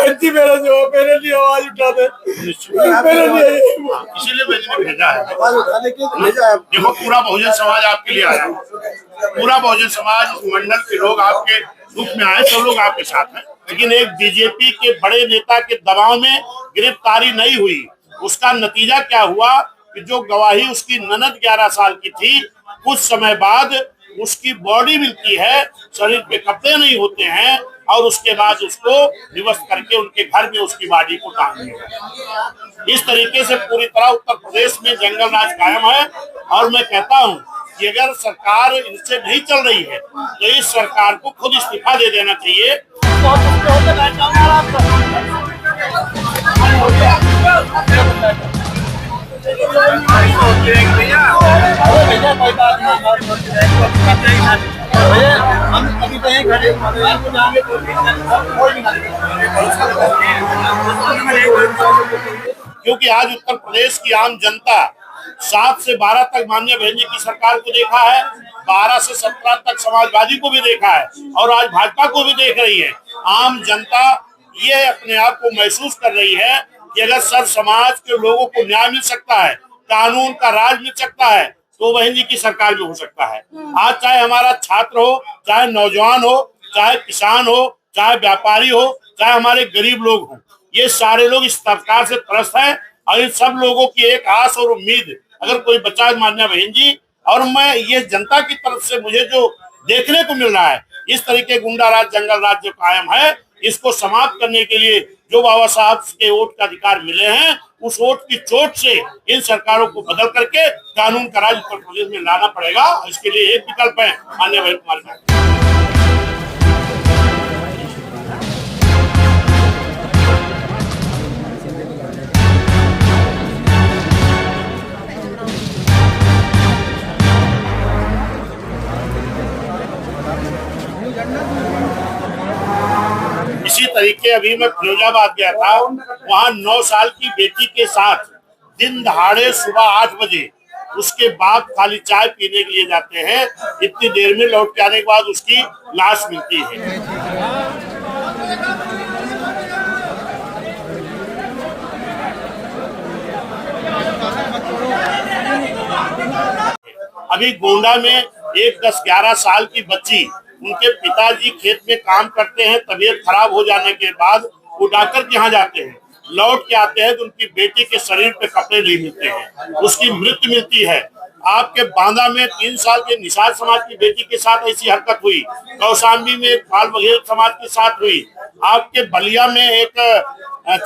बहन जी मेरे लिए आवाज उठा दे, मेरे लिए इसीलिए मैंने भेजा है। देखो पूरा बहुजन समाज आपके लिए आया, पूरा बहुजन समाज मंडल के लोग आपके दुख में आए, सब लोग आपके साथ हैं। लेकिन एक बीजेपी के बड़े नेता के दबाव में गिरफ्तारी नहीं हुई, उसका नतीजा क्या हुआ कि जो गवाही उसकी ननद 11 साल की थी, कुछ समय बाद उसकी बॉडी मिलती है, शरीर पे कपड़े नहीं होते हैं, और उसके बाद उसको विवश करके उनके घर में उसकी बॉडी को टांग दिया गया। इस तरीके से पूरी तरह उत्तर प्रदेश में जंगल राज कायम है। और मैं कहता हूँ कि अगर सरकार इनसे नहीं चल रही है तो इस सरकार को खुद इस्तीफा दे देना चाहिए। क्योंकि आज उत्तर प्रदेश की आम जनता 7 से 12 तक माननीय बहन जी की सरकार को देखा है, 12 से 17 तक समाजवादी को भी देखा है, और आज भाजपा को भी देख रही है। आम जनता ये अपने आप को महसूस कर रही है कि अगर सब समाज के लोगों को न्याय मिल सकता है, कानून का राज मिल सकता है, तो बहन जी की सरकार भी हो सकता है। आज चाहे हमारा छात्र हो, चाहे नौजवान हो, चाहे किसान हो, चाहे व्यापारी हो, चाहे हमारे गरीब लोग हों, ये सारे लोग इस सरकार से त्रस्त हैं। और इन सब लोगों की एक आस और उम्मीद अगर कोई बचा मान्य बहन जी, और मैं ये जनता की तरफ से मुझे जो देखने को मिल रहा है, इस तरीके गुंडा राज जंगल राज जो कायम है, इसको समाप्त करने के लिए जो बाबा साहब के वोट का अधिकार मिले हैं, उस वोट की चोट से इन सरकारों को बदल करके कानून का राज उत्तर प्रदेश में लाना पड़ेगा। इसके लिए एक विकल्प है माननीय बहन कुमारी। इसी तरीके अभी मैं फिरोजाबाद गया था, वहां 9 साल की बेटी के साथ दिन दहाड़े सुबह 8 बजे उसके बाप खाली चाय पीने के लिए जाते हैं, इतनी देर में लौट के आने के बाद उसकी लाश मिलती है। अभी गोंडा में एक 10-11 साल की बच्ची, उनके पिताजी खेत में काम करते हैं, तबीयत खराब हो जाने के बाद वो डॉक्टर के यहाँ जाते हैं, लौट के आते हैं तो उनकी बेटी के शरीर पे कपड़े नहीं मिलते हैं, उसकी मृत्यु मिलती है। आपके बांदा में 3 साल के निषाद समाज की बेटी के साथ ऐसी हरकत हुई, कौशाम्बी में एक बाल बघेल समाज के साथ हुई, आपके बलिया में एक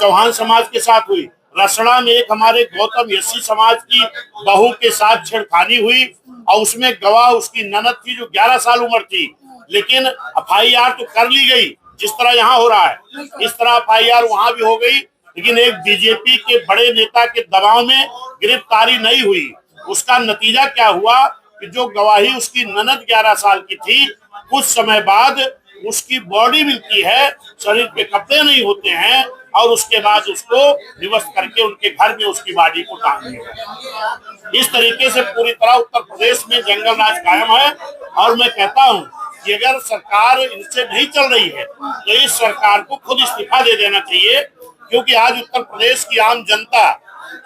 चौहान समाज के साथ हुई, रसड़ा में एक हमारे गौतम एससी समाज की बहू के साथ छेड़खानी हुई, और उसमें गवाह उसकी ननद थी जो 11 साल उम्र थी। लेकिन एफआईआर तो कर ली गई, जिस तरह यहाँ हो रहा है इस तरह एफआईआर वहां भी हो गई, लेकिन एक बीजेपी के बड़े नेता के दबाव में गिरफ्तारी नहीं हुई। उसका नतीजा क्या हुआ कि जो गवाही उसकी ननद 11 साल की थी, कुछ समय बाद उसकी बॉडी मिलती है, शरीर पे कपड़े नहीं होते हैं, और उसके बाद उसको विवश करके उनके घर में उसकी बॉडी को टांग दिया गया। इस तरीके से पूरी तरह उत्तर प्रदेश में जंगल राज कायम है। और मैं कहता हूँ कि अगर सरकार इनसे नहीं चल रही है तो इस सरकार को खुद इस्तीफा दे देना चाहिए। क्योंकि आज उत्तर प्रदेश की आम जनता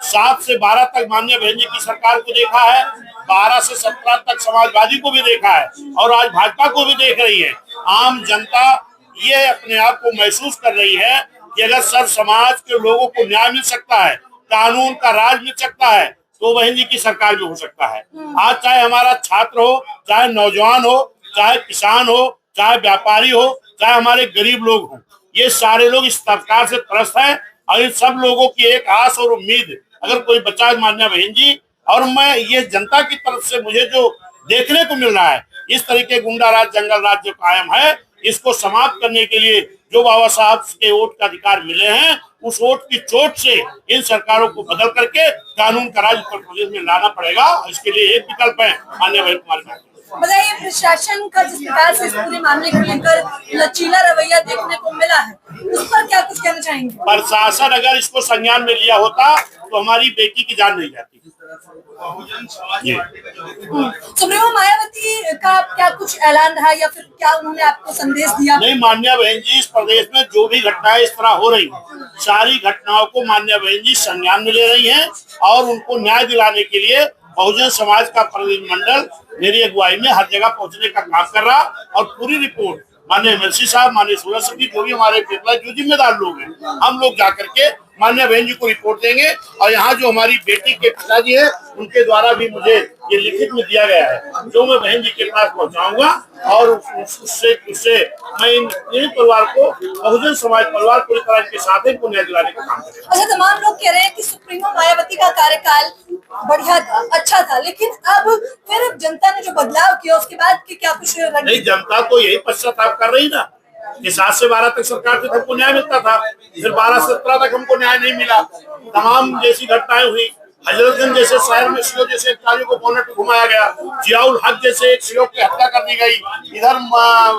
7 से 12 तक माननीय बहन जी की सरकार को देखा है, 12 से 17 तक समाजवादी को भी देखा है, और आज भाजपा को भी देख रही है। आम जनता ये अपने आप को महसूस कर रही है कि अगर सब समाज के लोगों को न्याय मिल सकता है, कानून का राज मिल सकता है, तो बहन जी की सरकार भी हो सकता है। आज चाहे हमारा छात्र हो, चाहे नौजवान हो, चाहे किसान हो, चाहे व्यापारी हो, चाहे हमारे गरीब लोग हों, ये सारे लोग इस सरकार से त्रस्त हैं। और इन सब लोगों की एक आस और उम्मीद अगर कोई बचा मान्य बहन जी, और मैं ये जनता की तरफ से मुझे जो देखने को मिल रहा है, इस तरीके गुंडा राज जंगल राज जो कायम है, इसको समाप्त करने के लिए जो बाबा साहब के वोट का अधिकार मिले हैं, उस वोट की चोट से इन सरकारों को बदल करके कानून का राज उत्तर प्रदेश में लाना पड़ेगा। इसके लिए एक विकल्प है माननीय बहन कुमारी। बताइए, प्रशासन का जिस प्रकार से इस पूरे मामले को लेकर लचीला रवैया देखने को मिला है, उस पर क्या कुछ कहना चाहेंगे? प्रशासन अगर इसको संज्ञान में लिया होता तो हमारी बेटी की जान नहीं जाती। सुप्रीमो मायावती का क्या कुछ ऐलान रहा या फिर क्या उन्होंने आपको संदेश दिया? नहीं, माननीय बहन जी, इस प्रदेश में जो भी घटनाएं इस तरह हो रही हैं, सारी घटनाओं को माननीय बहन जी संज्ञान में ले रही हैं और उनको न्याय दिलाने के लिए बहुजन समाज का प्रतिनिधिमंडल मेरी अगुवाई में हर जगह पहुंचने का काम कर रहा और पूरी रिपोर्ट माननीय एमएलसी साहब, माननीय सूरज सिंह जी, जो भी हमारे फैसला जो जिम्मेदार लोग हैं, हम लोग जाकर के माननीय बहन जी को रिपोर्ट देंगे। और यहाँ जो हमारी बेटी के पिताजी है उनके द्वारा भी मुझे ये लिखित में दिया गया है, जो मैं बहन जी के पास पहुँचाऊंगा और उससे मैं इन परिवार को, बहुजन समाज परिवार पूरी तरह के साथ इनको न्याय दिलाने का काम करेंगे। अच्छा, तमाम लोग कह रहे हैं कि सुप्रीमो मायावती का कार्यकाल बढ़िया था, अच्छा था, लेकिन अब फिर जनता ने जो बदलाव किया उसके बाद की क्या कुछ नहीं, जनता तो यही पश्चाताप कर रही ना कि 7 से 12 तक सरकार से हमको न्याय मिलता था, फिर 12 से 17 तक हमको न्याय नहीं मिला। तमाम जैसी घटनाएं हुई, हजरतगंज जैसे शहर में सीओ जैसे अधिकारियों को बोनट पे घुमाया गया, जियाउल हक जैसे एक सीओ की हत्या कर दी गई, इधर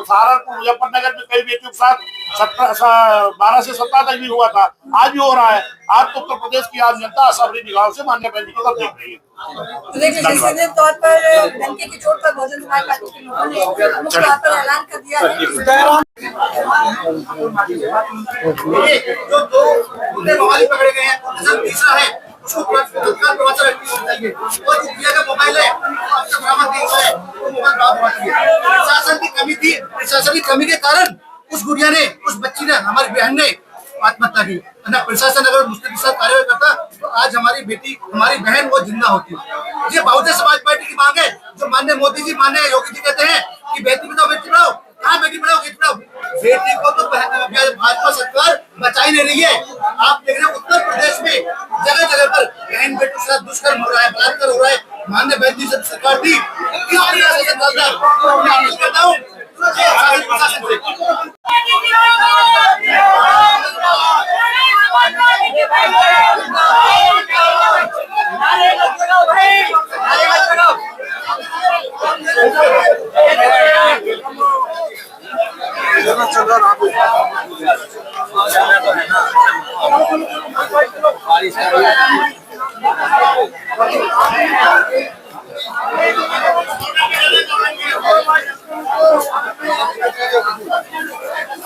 सहारनपुर मुजफ्फरनगर में कई बेटियों के साथ 12 से 17 तक भी हुआ था, आज भी हो रहा है। आज तो उत्तर प्रदेश की आम जनता असबरी निगाहों से माननीय बहन जी की तरफ देख रही है। देखिए, सीधे तौर पर डंके की चोट पर बहुजन समाज पार्टी के लोगों ने मुख्य तौर पर ऐलान कर दिया है। जो 2 मुद्दे बवाली पकड़े गए हैं, तीसरा है उसको तत्काल प्रभाव चाहिए और जो किया गया मोबाइल है अब तक बरामद नहीं हुआ है, वो मोबाइल बरामद होना चाहिए। प्रशासन की कमी थी, प्रशासन की कमी के कारण उस गुड़िया ने, उस बच्ची ने, हमारी बहन ने आत्महत्या की। प्रशासन अगर उसके साथ कार्रवाई करता तो आज हमारी बेटी, हमारी बहन वो जिंदा होती। ये बहुजन समाज पार्टी की मांग है, जो माननीय मोदी जी, माननीय योगी जी कहते हैं कि बेटी बचाओ बेटी पढ़ाओ। कहाँ बेटी पढ़ाओ बेटी पढ़ाओ? बेटी को तो भाजपा सरकार बचा ही नहीं रही है। आप देख रहे हैं उत्तर प्रदेश में जगह जगह पर बहन बेटों के साथ दुष्कर्म हो रहा है, बलात्कार हो रहा है। माननीय बहन जी जब सरकार थी, क्यों प्रशासन चलता है? मैं अपील करता हूँ प्रशासन से।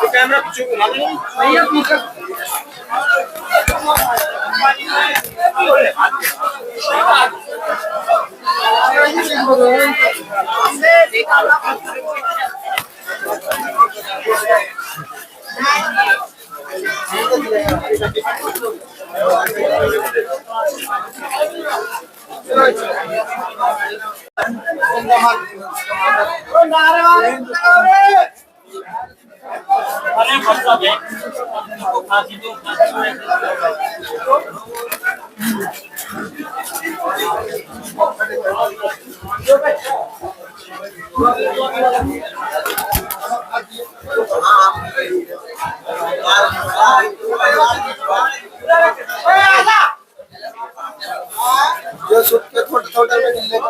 कैमरा पीछे घुमा दो। अरे